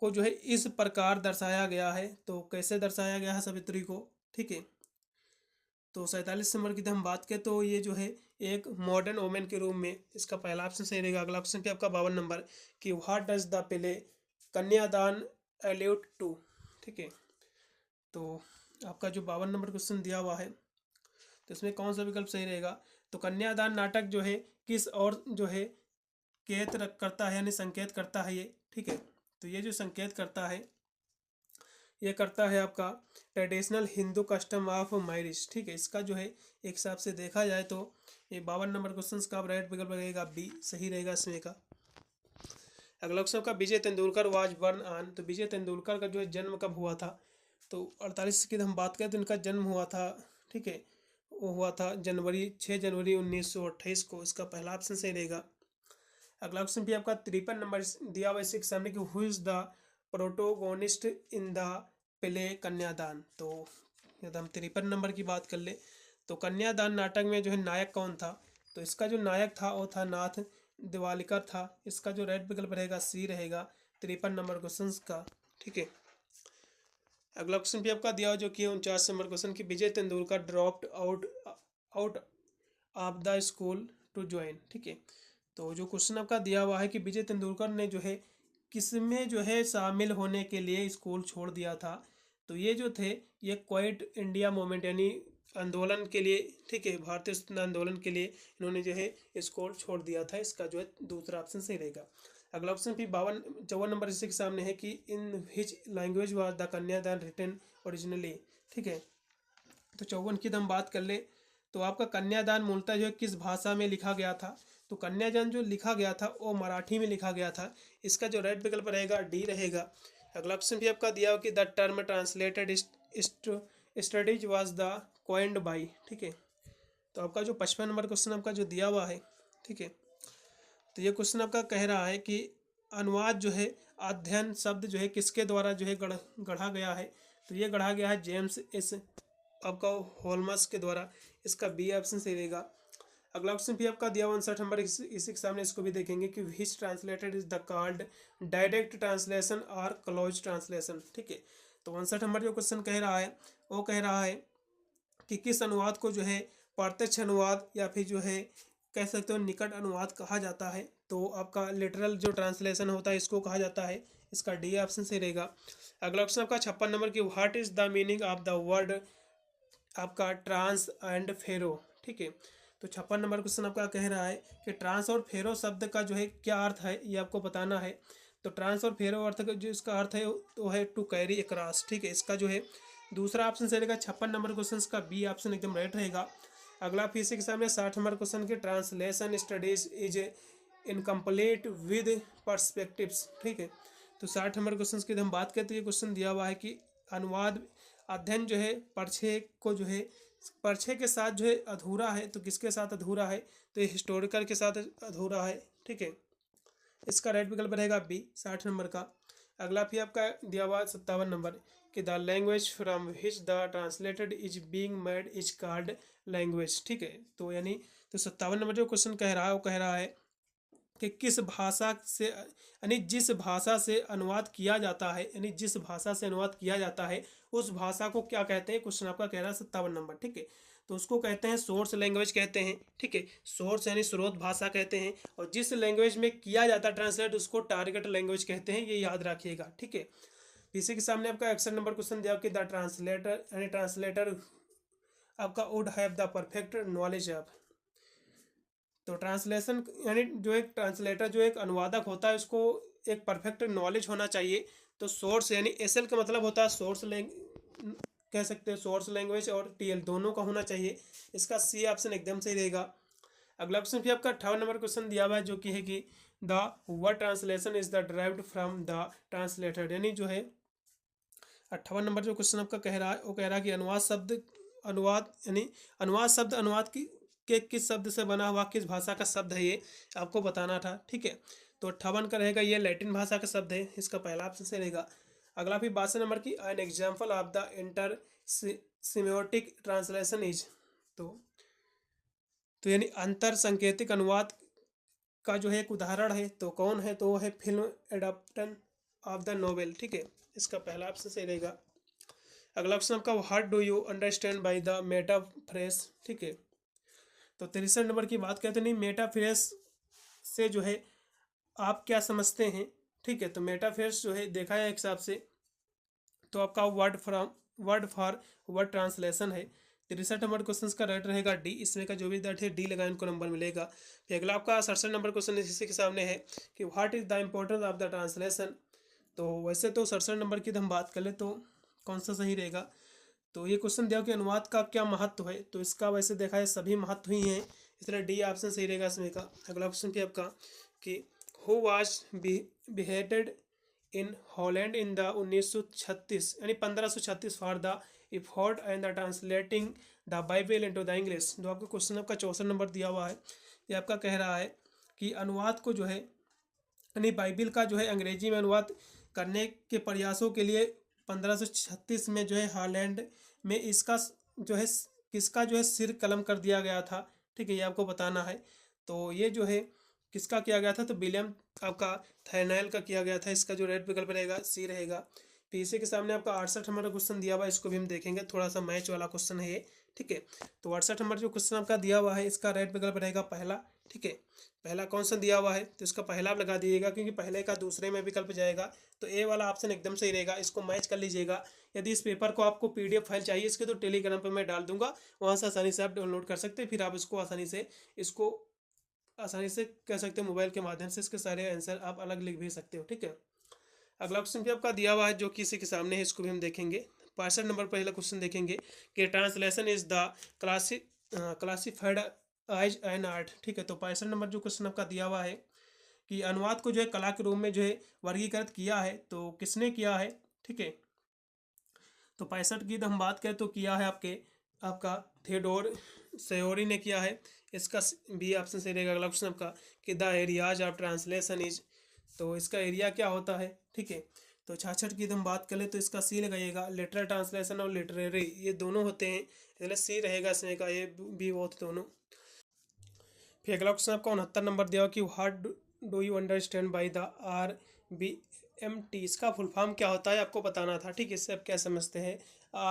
को जो है इस प्रकार दर्शाया गया है। तो कैसे दर्शाया गया है सावित्री को, ठीक है। तो 47 नंबर की हम बात करें तो ये जो है एक मॉडर्न वोमेन के रूप में, इसका पहला ऑप्शन सही रहेगा। अगला ऑप्शन क्या आपका 52 नंबर कि व्हाट डज द प्ले कन्यादान एल्यूड टू, ठीक है। तो आपका जो 52 नंबर क्वेश्चन दिया हुआ है तो इसमें कौन सा विकल्प सही रहेगा। तो कन्यादान नाटक जो है किस और जो है केत करता है यानी संकेत करता है ये, ठीक है। तो ये जो संकेत करता है ये करता है आपका traditional Hindu custom of marriage, ठीक है। इसका जो है एक हिसाब से देखा जाए तो ये 52 नंबर क्वेश्चन का राइट विकल्प रहेगा बी, सही रहेगा इसमें का। अगला क्वेश्चन का विजय तेंदुलकर वाज बर्न ऑन। तो विजय तेंदुलकर का जो है जन्म कब हुआ था। तो 48 की हम बात करें तो इनका जन्म हुआ था, ठीक है, वो हुआ था 6 जनवरी 1928 को, इसका पहला ऑप्शन सही रहेगा। अगला क्वेश्चन भी आपका 53 नंबर दिया हुआ है सामने कि who is the protagonist in the play कन्यादान। तो यदि हम 53 नंबर की बात कर ले तो कन्यादान नाटक में जो है नायक कौन था। तो इसका जो नायक था वो था नाथ दिवालिकर था, इसका जो राइट विकल्प रहेगा सी रहेगा 53 नंबर क्वेश्चन का, ठीक है। अगला क्वेश्चन भी आपका दिया जो कि 49 नंबर क्वेश्चन की Vijay Tendulkar dropped out of the school to join, ठीक है। तो जो क्वेश्चन आपका दिया हुआ है कि विजय तेंदुलकर ने जो है किसमें जो है शामिल होने के लिए स्कूल छोड़ दिया था। तो ये जो थे ये क्वाइट इंडिया मूवमेंट यानी आंदोलन के लिए, ठीक है, भारतीय स्वतंत्रता आंदोलन के लिए इन्होंने जो है स्कूल छोड़ दिया था, इसका जो है दूसरा ऑप्शन सही रहेगा। अगला ऑप्शन भी 54 नंबर इसी के सामने है कि in which language was the कन्यादान रिटन ओरिजिनली, ठीक है। तो 54 की हम बात कर ले तो आपका कन्यादान मूलतः जो है किस भाषा में लिखा गया था। तो कन्यादान जो लिखा गया था वो मराठी में लिखा गया था, इसका जो राइट विकल्प रहेगा डी रहेगा। अगला ऑप्शन भी आपका दिया हो कि the term translated studies was the coined by, ठीक है। तो आपका जो 55 नंबर क्वेश्चन आपका जो दिया हुआ है, ठीक है, तो ये क्वेश्चन आपका कह रहा है कि अनुवाद जो है अध्ययन शब्द जो है किसके द्वारा जो है गढ़ा गया है। तो ये गढ़ा गया है जेम्स एस आपका होल्मस के द्वारा, इसका बी ऑप्शन सही रहेगा। अगला ऑप्शन भी आपका दिया 59 नंबर, इसी के सामने इसको भी देखेंगे कि which translated is the called direct translation और क्लोज ट्रांसलेशन, ठीक है। तो 59 नंबर जो क्वेश्चन कह रहा है वो कह रहा है कि किस अनुवाद को जो है प्रत्यक्ष अनुवाद या फिर जो है कह सकते हो निकट अनुवाद कहा जाता है। तो आपका लिटरल जो ट्रांसलेशन होता है इसको कहा जाता है, इसका डी ऑप्शन सही रहेगा। अगला ऑप्शन आपका 56 नंबर की what is the meaning of the word आपका ट्रांस एंड फेरो, ठीक है। तो 56 नंबर क्वेश्चन आपका कह रहा है कि ट्रांस और फेरो शब्द का जो है क्या अर्थ है ये आपको बताना है। तो ट्रांस और फेरो अर्थ का जो इसका अर्थ है वो है टू कैरी अक्रॉस, ठीक है। इसका जो है दूसरा ऑप्शन सही रहेगा 56 नंबर क्वेश्चन का बी ऑप्शन एकदम राइट रहेगा। अगला फिर से के सामने 60 नंबर क्वेश्चन के translation studies is incomplete with perspectives, ठीक है। तो 60 नंबर क्वेश्चन की हम बात करते हैं, क्वेश्चन दिया हुआ है कि अनुवाद अध्ययन जो है पर्चे को जो है पर्चे के साथ जो है अधूरा है। तो किसके साथ अधूरा है, तो ये हिस्टोरिकल के साथ अधूरा है, ठीक है। इसका राइट विकल्प रहेगा बी 60 नंबर का। अगला फिर आपका दिया हुआ 57 नंबर कि the language from which the translated is being made is called language, ठीक है। तो यानी तो 57 नंबर जो क्वेश्चन कह रहा है वो कह रहा है कि किस भाषा से यानी जिस भाषा से अनुवाद किया जाता है, यानी जिस भाषा से अनुवाद किया जाता है उस भाषा को क्या कहते हैं। क्वेश्चन आपका कह रहा है 57 नंबर, ठीक है। तो उसको कहते हैं सोर्स लैंग्वेज कहते हैं, ठीक है। सोर्स यानी स्रोत भाषा कहते हैं, और जिस लैंग्वेज में किया जाता है ट्रांसलेट उसको टारगेट लैंग्वेज कहते हैं, ये याद रखिएगा, ठीक है। पीसी के सामने आपका एक्शन नंबर क्वेश्चन दिया कि द ट्रांसलेटर यानी ट्रांसलेटर आपका would have the perfect knowledge of. तो ट्रांसलेशन यानी जो एक ट्रांसलेटर जो एक अनुवादक होता है उसको एक परफेक्ट नॉलेज होना चाहिए। तो सोर्स यानी एसएल का मतलब होता है सोर्स कह सकते हैं सोर्स लैंग्वेज, और टीएल दोनों का होना चाहिए। इसका सी ऑप्शन एकदम सही रहेगा। अगला क्वेश्चन भी आपका 58 नंबर क्वेश्चन दिया हुआ है जो कि है कि the word translation is the derived from the translator, यानी जो है 58 नंबर जो क्वेश्चन आपका कह रहा है वो कह रहा है कि अनुवाद यानी अनुवाद शब्द अनुवाद की के किस शब्द से बना हुआ, किस भाषा का शब्द है ये आपको बताना था। ठीक है, तो 58 का रहेगा ये लैटिन भाषा का शब्द है, इसका पहला ऑप्शन से रहेगा। अगला फिर 62 नंबर की an example of the intersemiotic translation is. तो यानी अंतर संकेतिक अनुवाद का जो है एक उदाहरण है तो कौन है, तो वो है फिल्म एडाप्टन ऑफ द नोवेल। ठीक है, इसका पहला ऑप्शन सही रहेगा। अगला ऑप्शन आपका what do you understand by the metaphrase. ठीक है, तो 63 नंबर की बात करते नहीं मेटाफ्रेज से जो है आप क्या समझते हैं। ठीक है, तो मेटाफ्रेज जो है देखा है एक हिसाब से तो आपका वर्ड फॉर वर्ड ट्रांसलेशन है। 63 नंबर क्वेश्चन का राइट रहेगा डी, इसमें का जो भी दर्ट है डी लगाए उनको नंबर मिलेगा। फिर अगला आपका 67 नंबर क्वेश्चन इसी के सामने है कि what is the importance of the translation. तो वैसे तो 67 नंबर की हम बात कर ले तो कौन सा सही रहेगा, तो ये क्वेश्चन दिया कि अनुवाद का क्या महत्व है, तो इसका वैसे देखा है सभी महत्व ही हैं, इसलिए डी ऑप्शन सही रहेगा इसमें का। अगला क्वेश्चन भी आपका कि who was beheaded in Holland in the 1936 यानी 1536 for the effort and the translating the Bible into the English. जो आपका क्वेश्चन आपका 64 नंबर दिया हुआ है, ये आपका कह रहा है कि अनुवाद को जो है यानी बाइबल का जो है अंग्रेजी में अनुवाद करने के प्रयासों के लिए 1536 में जो है हॉलैंड में इसका जो है किसका जो है सिर कलम कर दिया गया था। ठीक है, ये आपको बताना है। तो ये जो है किसका किया गया था, तो विलियम आपका थर्नेल का किया गया था। इसका जो राइट विकल्प रहेगा सी रहेगा। पीसी के सामने आपका 68 नंबर क्वेश्चन दिया हुआ है, इसको भी हम देखेंगे, थोड़ा सा मैच वाला क्वेश्चन है ये। ठीक है, तो 68 नंबर जो क्वेश्चन आपका दिया हुआ है इसका राइट विकल्प रहेगा पहला। ठीक है, पहला कौन सा दिया हुआ है तो इसका पहला आप लगा दीजिएगा क्योंकि पहले का दूसरे में विकल्प जाएगा, तो ए वाला ऑप्शन एकदम सही रहेगा, इसको मैच कर लीजिएगा। यदि इस पेपर को आपको पीडीएफ फाइल चाहिए इसके तो टेलीग्राम पर मैं डाल दूंगा, वहाँ से आसानी से आप डाउनलोड कर सकते हैं, फिर आप इसको आसानी से कह सकते हैं मोबाइल के माध्यम से इसके सारे आंसर आप अलग लिख भी सकते हो। ठीक है, अगला क्वेश्चन भी आपका दिया हुआ है जो कि इसी के सामने है, इसको भी हम देखेंगे। 65 नंबर पहला क्वेश्चन देखेंगे कि translation is the classified as an art. ठीक है, तो 65 नंबर जो क्वेश्चन आपका दिया हुआ है कि अनुवाद को जो है कला के रूप में जो है वर्गीकृत किया है, तो किसने किया है। ठीक है, तो 65 की हम बात करें तो किया है आपका थियोडोर सयोरी ने किया है, इसका बी ऑप्शन सही रहेगा। अगला क्वेश्चन आपका कि the areas of translation is, तो इसका एरिया क्या होता है। ठीक है, तो 66 की हम बात करें तो इसका सी लगाइएगा। लिटरल ट्रांसलेशन और लिटरेरी ये दोनों होते हैं, इसलिए सी रहेगा इसमें का, ये भी वो दोनों। फिर अगला क्वेश्चन आपका 69 नंबर दिया कि what do you understand by the RBMT, इसका फुल फॉर्म क्या होता है आपको बताना था। ठीक है, इससे आप क्या समझते हैं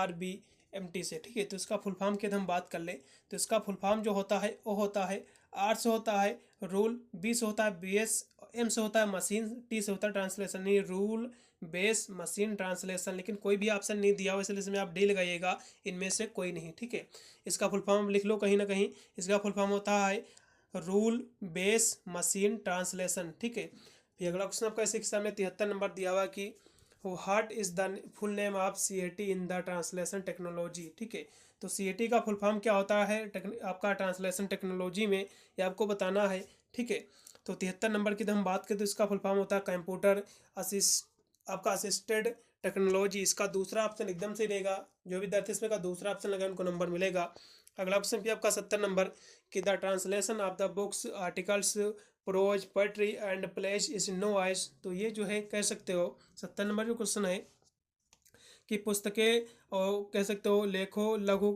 RBMT से। ठीक है, तो इसका फुल फॉर्म की हम बात कर ले तो इसका फुल फॉर्म जो होता है वो होता है R से होता है रूल, B से होता है बेस, M से होता है मशीन, T से होता है ट्रांसलेशन। नहीं, रूल बेस मशीन ट्रांसलेशन, लेकिन कोई भी ऑप्शन नहीं दिया हुआ इसलिए इसमें आप डी लगाइएगा, इनमें से कोई नहीं। ठीक है, इसका फुल फॉर्म लिख लो कहीं ना कहीं, इसका फुल फॉर्म होता है रूल बेस मशीन ट्रांसलेशन। ठीक है, फिर अगला क्वेश्चन आपका इसी के सामने 73 नंबर दिया हुआ कि what is the full name of CAT in the translation technology. ठीक है, तो CAT का फुल फॉर्म क्या होता है आपका ट्रांसलेशन टेक्नोलॉजी में, ये आपको बताना है। ठीक है, तो 73 नंबर की हम बात करें तो इसका फुल फॉर्म होता है कंप्यूटर असिस्टेड टेक्नोलॉजी, इसका दूसरा ऑप्शन एकदम सही रहेगा। जो भी विद्यार्थी इसमें का दूसरा ऑप्शन लगा उनको नंबर मिलेगा। अगला क्वेश्चन भी आपका 70 नंबर कि the translation of the books articles prose poetry and plays is know as, तो ये जो है कह सकते हो 70 नंबर जो क्वेश्चन है कि पुस्तकें और कह सकते हो लेखो लघु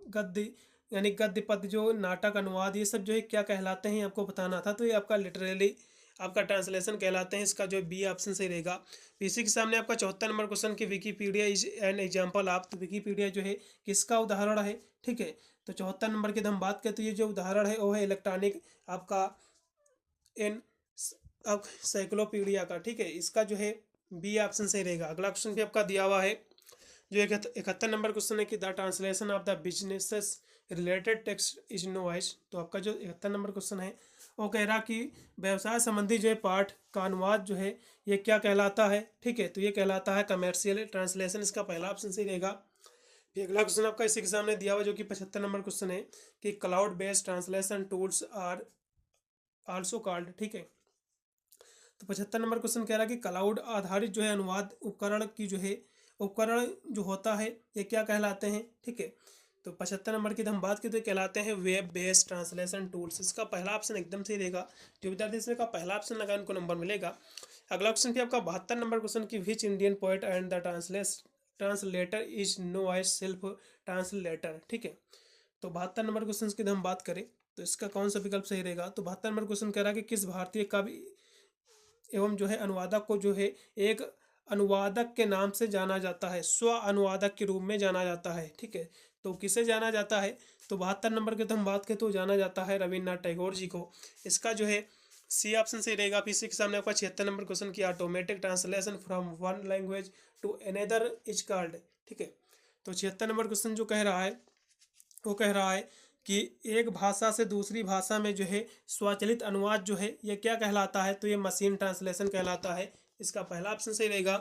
गद्य यानी गद्य पद्य जो नाटक अनुवाद ये सब जो है क्या कहलाते हैं आपको बताना था, तो ये आपका लिटरली आपका ट्रांसलेशन कहलाते हैं, इसका जो बी ऑप्शन सही रहेगा। इसी के सामने आपका 74 नंबर क्वेश्चन की Wikipedia is an example of, तो विकीपीडिया जो है किसका उदाहरण है। ठीक है, तो 74 नंबर की हम बात करें तो ये जो उदाहरण है वो है इलेक्ट्रॉनिक आपका एन साइक्लोपीडिया का। ठीक है, इसका जो है बी ऑप्शन सही रहेगा। अगला क्वेश्चन भी आपका दिया हुआ है, जो 71 नंबर क्वेश्चन है कि the translation of the businesses related text is nowise. तो आपका जो 71 नंबर क्वेश्चन है वो कह रहा कि व्यवसाय संबंधी जो है पाठ का अनुवाद जो है ये क्या कहलाता है। ठीक है, तो ये कहलाता है कमर्शियल ट्रांसलेशन। इसका पहला ऑप्शन सही रहेगा। फिर अगला क्वेश्चन आपका इसी के सामने दिया हुआ जो कि 75 नंबर क्वेश्चन है कि cloud based translation tools are also called. ठीक है, तो 75 नंबर क्वेश्चन कह रहा है कि क्लाउड आधारित जो है अनुवाद उपकरण की जो है उपकरण जो होता है ये क्या कहलाते हैं। ठीक है, तो 75 नंबर की हम बात की तो कहलाते हैं वेब बेस्ड ट्रांसलेशन टूल्स। इसका पहला ऑप्शन एकदम सही रहेगा। जो विद्यार्थी इसमें का पहला ऑप्शन लगा उनको नंबर मिलेगा। अगला क्वेश्चन भी आपका 72 नंबर क्वेश्चन की which Indian poet and the translator is know as self translator. ठीक है, तो 72 नंबर क्वेश्चन की हम बात करें तो इसका कौन सा विकल्प सही रहेगा। तो 72 नंबर क्वेश्चन कह रहा है कि किस भारतीय कवि एवं जो है अनुवादक को जो है एक अनुवादक के नाम से जाना जाता है, स्व अनुवादक के रूप में जाना जाता है। ठीक है, तो किसे जाना जाता है, तो 72 नंबर के तो हम बात करें तो जाना जाता है रविन्द्रनाथ टैगोर जी को। इसका जो है सी ऑप्शन सही रहेगा। फिर इसी के सामने आपका 76 नंबर क्वेश्चन की automatic translation from one language to another is called. ठीक है, तो 76 नंबर क्वेश्चन जो कह रहा है वो कह रहा है कि एक भाषा से दूसरी भाषा में जो है स्वचालित अनुवाद जो है ये क्या कहलाता है, तो ये मशीन ट्रांसलेशन कहलाता है। इसका पहला ऑप्शन सही रहेगा।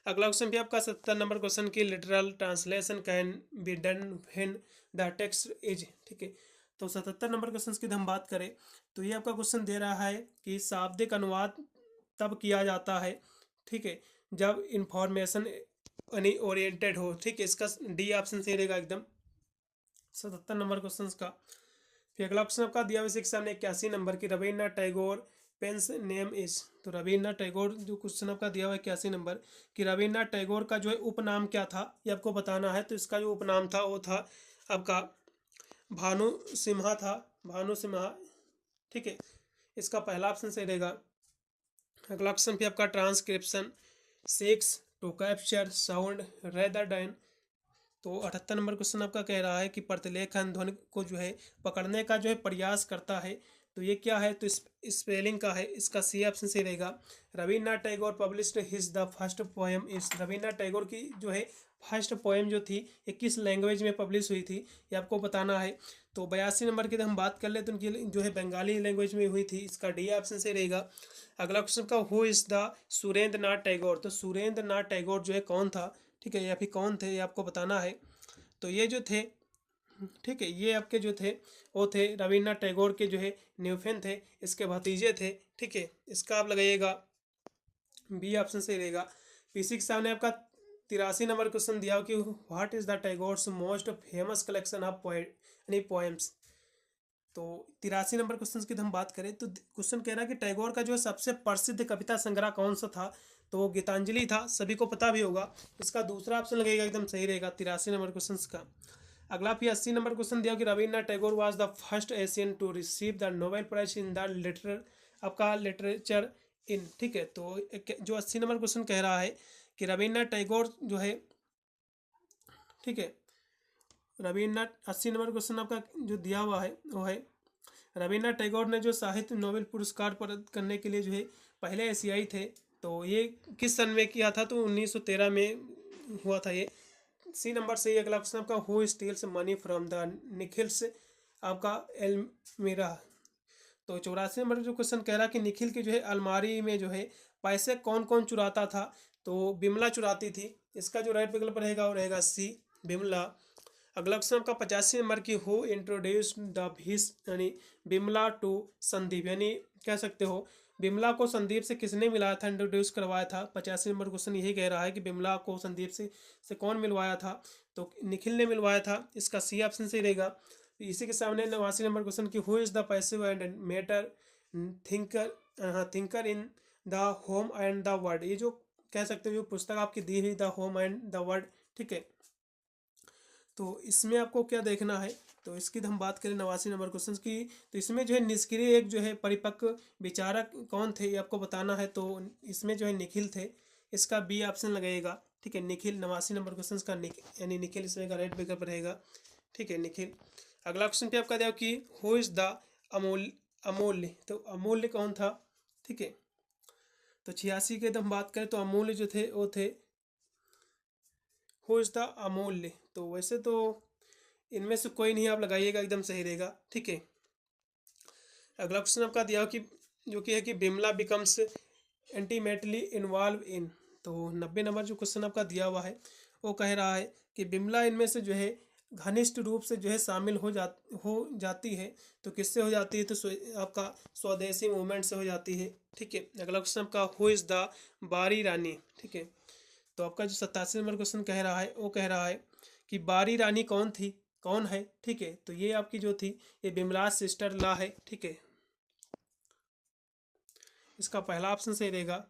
अगला क्वेश्चन भी आपका 70 नंबर क्वेश्चन की literal translation can be done when the text is. ठीक है, तो 77 नंबर क्वेश्चन की हम बात करें तो ये आपका क्वेश्चन दे रहा है कि शाब्दिक अनुवाद तब किया जाता है। ठीक है, जब इंफॉर्मेशन ओरिएंटेड हो। ठीक है, इसका डी ऑप्शन सही रहेगा एकदम 77 नंबर क्वेश्चन का। फिर अगला क्वेश्चन आपका दिया हुआ शिक्षा ने 81 नंबर की Rabindranath Tagore pen's name is. तो रविन्द्रनाथ टैगोर जो क्वेश्चन आपका दिया हुआ है 81 नंबर कि रविन्द्रनाथ टैगोर का जो है उपनाम क्या था ये आपको बताना है। तो इसका जो उपनाम था वो था आपका भानु सिम्हा था, भानु सिम्हा। ठीक है, इसका पहला ऑप्शन सही रहेगा। अगला क्वेश्चन भी आपका transcription seeks to capture sound rather than. तो 78 नंबर क्वेश्चन आपका कह रहा है कि प्रतिलेखन ध्वनि को जो है पकड़ने का जो है प्रयास करता है। तो ये क्या है, तो स्पेलिंग का है। इसका सी ऑप्शन सही रहेगा। Rabindranath Tagore published his the first poem इस। रविन्द्रनाथ टैगोर की जो है फर्स्ट पोएम जो थी ये किस लैंग्वेज में पब्लिश हुई थी ये आपको बताना है। तो 82 नंबर की हम बात कर ले तो उनकी जो है बंगाली लैंग्वेज में हुई थी। इसका डी ऑप्शन सही रहेगा। अगला क्वेश्चन का who is the Surendra Nath Tagore. तो सुरेंद्र नाथ टैगोर जो है कौन था, ठीक है, या फिर कौन थे ये आपको बताना है। तो ये जो थे, ठीक है, ये आपके जो थे वो थे रविन्द्रनाथ टैगोर के जो है न्यूफेन थे, इसके भतीजे थे। ठीक है, इसका आप लगाइएगा बी ऑप्शन सही रहेगा। पीसी के सामने आपका 83 नंबर क्वेश्चन दिया हो कि what is the Tagore's most famous collection of poems. तो 83 नंबर क्वेश्चन की हम बात करें तो क्वेश्चन कह रहा है कि टैगोर का जो है सबसे प्रसिद्ध कविता संग्रह कौन सा था, तो वो गीतांजलि था, सभी को पता भी होगा। इसका दूसरा ऑप्शन लगेगा एकदम सही रहेगा 83 नंबर क्वेश्चन का। अगला फिर 80 नंबर क्वेश्चन दिया कि Rabindranath Tagore was the first Asian to receive the Nobel prize in the literature in. ठीक है, तो जो 80 नंबर क्वेश्चन कह रहा है कि रविन्द्रनाथ टैगोर जो है, ठीक है, रविन्द्रनाथ 80 नंबर क्वेश्चन आपका जो दिया हुआ है वो है रविन्द्रनाथ टैगोर ने जो साहित्य नोबेल पुरस्कार प्राप्त करने के लिए जो है पहले एशियाई थे। तो ये किस सन में किया था, तो 1913 में हुआ था ये। सी नंबर से अगला क्वेश्चन आपका who steals money from the Nikhil's आपका एल्मीरा। तो 84 नंबर जो क्वेश्चन कह रहा कि निखिल की जो है अलमारी में जो है पैसे कौन कौन चुराता था, तो बिमला चुराती थी। इसका जो राइट विकल्प रहेगा वो रहेगा सी बिमला। अगला क्वेश्चन आपका 85 नंबर की हु इंट्रोड्यूस द भीस यानी बिमला टू संदीप, यानी कह सकते हो बिमला को संदीप से किसने मिलाया था, इंट्रोड्यूस करवाया था। 85 नंबर क्वेश्चन यही कह रहा है कि बिमला को संदीप से कौन मिलवाया था, तो निखिल ने मिलवाया था। इसका सी ऑप्शन सही रहेगा। इसी के सामने 89 नंबर क्वेश्चन की who is the passive and matter thinker in the home and the word. ये जो कह सकते हो जो पुस्तक आपकी दी हुई the home and the word. ठीक है, तो इसमें आपको क्या देखना है, तो इसकी हम बात करें 89 नंबर क्वेश्चन की, तो इसमें जो है निष्क्रिय एक जो है परिपक्व विचारक कौन थे ये आपको बताना है। तो इसमें जो है निखिल थे, इसका बी ऑप्शन लगेगा। ठीक है, निखिल 89 नंबर क्वेश्चन का यानी निखिल इसमें का राइट विकल्प रहेगा। ठीक है, निखिल। अगला क्वेश्चन पे आपका दिया कि हु इज द अमूल्य। तो अमूल्य कौन था, ठीक है, तो 86 के हम बात करें तो अमूल्य जो थे वो थे हु इज द अमूल्य। तो वैसे तो इनमें से कोई नहीं, आप लगाइएगा एकदम सही रहेगा। ठीक है, अगला क्वेश्चन आपका दिया हो कि जो कि है कि Bimala becomes intimately involve in. तो 90 नंबर जो क्वेश्चन आपका दिया हुआ है वो कह रहा है कि बिमला इनमें से जो है घनिष्ठ रूप से जो है शामिल हो जाती है। तो किससे हो जाती है? तो आपका स्वदेशी मूवमेंट से हो जाती है। ठीक है, अगला क्वेश्चन आपका हु इज़ द बारी रानी। ठीक है, तो आपका जो 87 नंबर क्वेश्चन कह रहा है वो कह रहा है कि बारी रानी कौन थी, कौन है? ठीक है, तो ये आपकी जो थी ये बिमलास सिस्टर ला है। ठीक है, इसका पहला ऑप्शन सही रहेगा।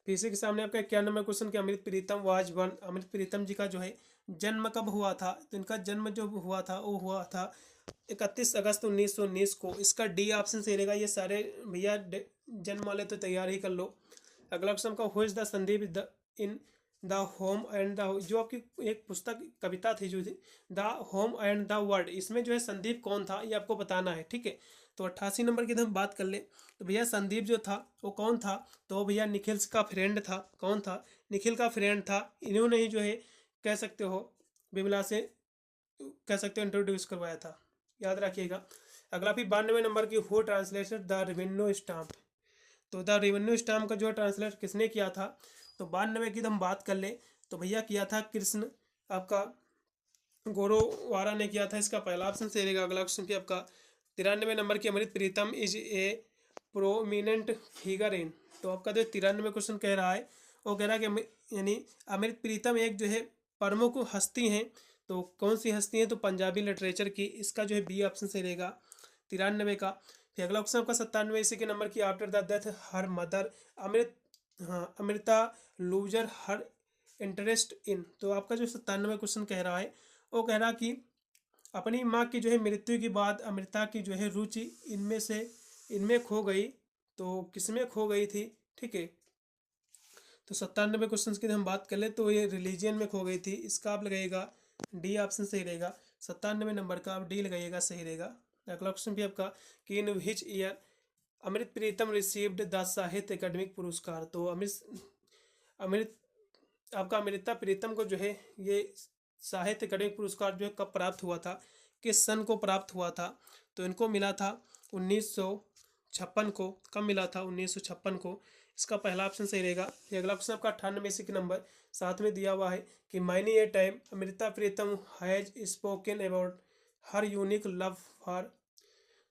पीछे के सामने आपका 91 नंबर क्वेश्चन कि अमृत प्रीतम वाज वन। अमृत प्रीतम जी का जो है जन्म कब हुआ था? तो इनका जन्म जो हुआ था वो हुआ था 31 अगस्त 1919 को। इसका डी ऑप्शन सही रहेगा। ये सारे भैया जन्म वाले तो तैयार ही कर लो। अगला क्वेश्चन का who is the Sandeep in the home and the, जो आपकी एक पुस्तक कविता थी जो थी the home and the word, इसमें जो है संदीप कौन था ये आपको बताना है। ठीक है, तो 88 नंबर की हम बात कर ले तो भैया संदीप जो था वो कौन था? तो भैया निखिल का फ्रेंड था। कौन था? निखिल का फ्रेंड था। इन्होंने ही जो है कह सकते हो बिमला से कह सकते हो इंट्रोड्यूस करवाया था, याद रखिएगा। अगला फिर 92 नंबर की who translated the revenue stamp. तो द रेवेन्यू स्टाम्प का जो ट्रांसलेट किसने किया था? तो 92 की हम बात कर ले तो भैया किया था कृष्ण आपका गोरोवारा ने किया था। इसका पहला ऑप्शन सही रहेगा। अगला क्वेश्चन भी आपका 93 नंबर की Amrit Pritam is a prominent figure in. तो आपका जो 93 क्वेश्चन कह रहा है वो कह रहा है कि यानी अमृत प्रीतम एक जो है प्रमुख हस्ती हैं। तो कौन सी हस्ती है? तो पंजाबी लिटरेचर की। इसका जो है बी ऑप्शन सही रहेगा 93 का। फिर अगला क्वेश्चन आपका 97 इसी के नंबर की after the death her mother Amrita loser her interest in. तो आपका जो 97 क्वेश्चन कह रहा है वो कह रहा कि अपनी माँ की जो है मृत्यु के बाद अमृता की जो है रुचि इनमें खो गई। तो किसमें खो गई थी? ठीक है, तो 97 क्वेश्चन की हम बात कर ले तो ये रिलीजियन में खो गई थी। इसका आप लगाइएगा डी ऑप्शन सही रहेगा। 97 नंबर का आप डी लगाइएगा, सही रहेगा। अगला क्वेश्चन भी आपका कि in which year Amrit Pritam received the Sahitya Akademi Puraskar. तो अमृत आपका अमृता प्रीतम को जो है ये साहित्य अकेडमिक पुरस्कार जो है कब प्राप्त हुआ था, किस सन को प्राप्त हुआ था? तो इनको मिला था 1956 को। कब मिला था? 1956 को। इसका पहला ऑप्शन सही रहेगा। ये अगला क्वेश्चन आपका 98 से नंबर 7 में दिया हुआ है कि many a time Amrita Pritam has spoken about her unique love for.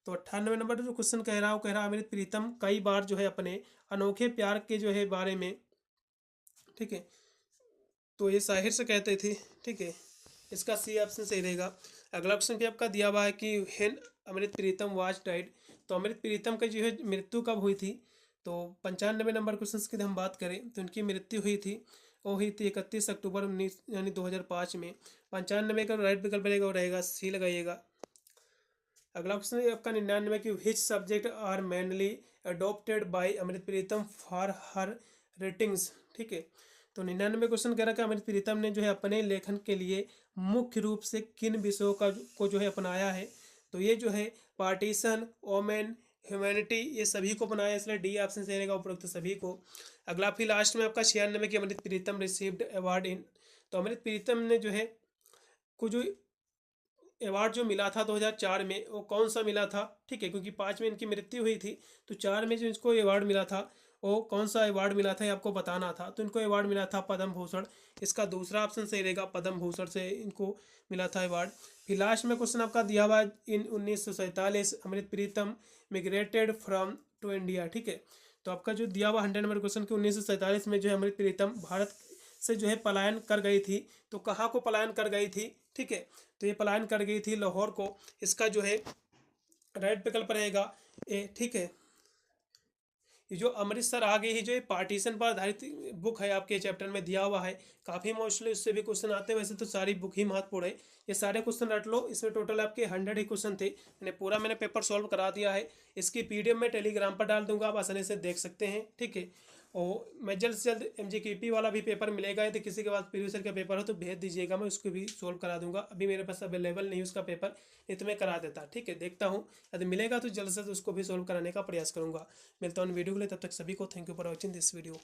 तो 98 नंबर जो क्वेश्चन कह रहा है वो कह रहा है अमृत प्रीतम कई बार जो है अपने अनोखे प्यार के जो है बारे में, ठीक है, तो ये शाहिर से कहते थे। ठीक है, इसका सी ऑप्शन सही रहेगा। अगला क्वेश्चन भी आपका दिया हुआ है कि when Amrita Pritam was died. तो अमृत प्रीतम की जो है मृत्यु कब हुई थी? तो 95 नंबर क्वेश्चन की हम बात करें तो इनकी मृत्यु हुई थी वो हुई थी 31 अक्टूबर 2005 में। 95 का राइट विकल्प रहेगा वो रहेगा सी, लगाइएगा। अगला क्वेश्चन है आपका 99 की which subject are mainly adopted by Amrita Pritam for her writings. ठीक है, तो 99 क्वेश्चन कह रहा है कि अमृत प्रीतम ने जो है अपने लेखन के लिए मुख्य रूप से किन विषयों को जो है अपनाया है? तो ये जो है पार्टीशन, ओमेन, ह्यूमैनिटी, ये सभी को अपनाया, इसलिए डी ऑप्शन से रहेगा उपरोक्त सभी को। अगला फिर लास्ट में आपका 96 की Amrit Pritam received award in. तो अमृत प्रीतम ने जो है को जो अवार्ड जो मिला था 2004 में वो कौन सा मिला था? ठीक है, क्योंकि 5 में इनकी मृत्यु हुई थी तो 4 में जो इसको अवार्ड मिला था वो कौन सा अवार्ड मिला था ये आपको बताना था। तो इनको अवार्ड मिला था पद्म भूषण। इसका दूसरा ऑप्शन सही रहेगा, पद्म भूषण से इनको मिला था अवार्ड। फिर लास्ट में क्वेश्चन आपका दिया हुआ इन 1947 अमृत प्रीतम मिग्रेटेड फ्रॉम टू इंडिया। ठीक है, तो आपका जो दिया हुआ 100 नंबर क्वेश्चन कि 1947 में जो है अमृत प्रीतम भारत से जो है पलायन कर गई थी। तो कहाँ को पलायन कर गई थी? ठीक है, तो ये पलायन कर गई थी लाहौर को। इसका जो है राइट विकल्प रहेगा ए। ठीक है, ये जो अमृतसर आ गई है जो ये पार्टीशन पर आधारित बुक है आपके चैप्टर में दिया हुआ है। काफ़ी मोस्टली उससे भी क्वेश्चन आते हैं, वैसे तो सारी बुक ही महत्वपूर्ण है। ये सारे क्वेश्चन रट लो, इसमें टोटल आपके 100 ही क्वेश्चन थे। मैंने पेपर सॉल्व करा दिया है। इसकी PDF में टेलीग्राम पर डाल दूंगा, आप आसानी से देख सकते हैं। ठीक है, और मैं जल्द से जल्द MJQP वाला भी पेपर मिलेगा, या तो किसी के पास प्रीवियस ईयर का पेपर हो तो भेज दीजिएगा, मैं उसको भी सोल्व करा दूंगा। अभी मेरे पास अवेलेबल नहीं उसका पेपर, नहीं तो मैं करा देता। ठीक है, देखता हूँ यदि मिलेगा तो जल्द से जल्द उसको भी सोल्व कराने का प्रयास करूंगा। मिलता हूँ वीडियो के लिए, तब तक सभी को thank you for watching this video.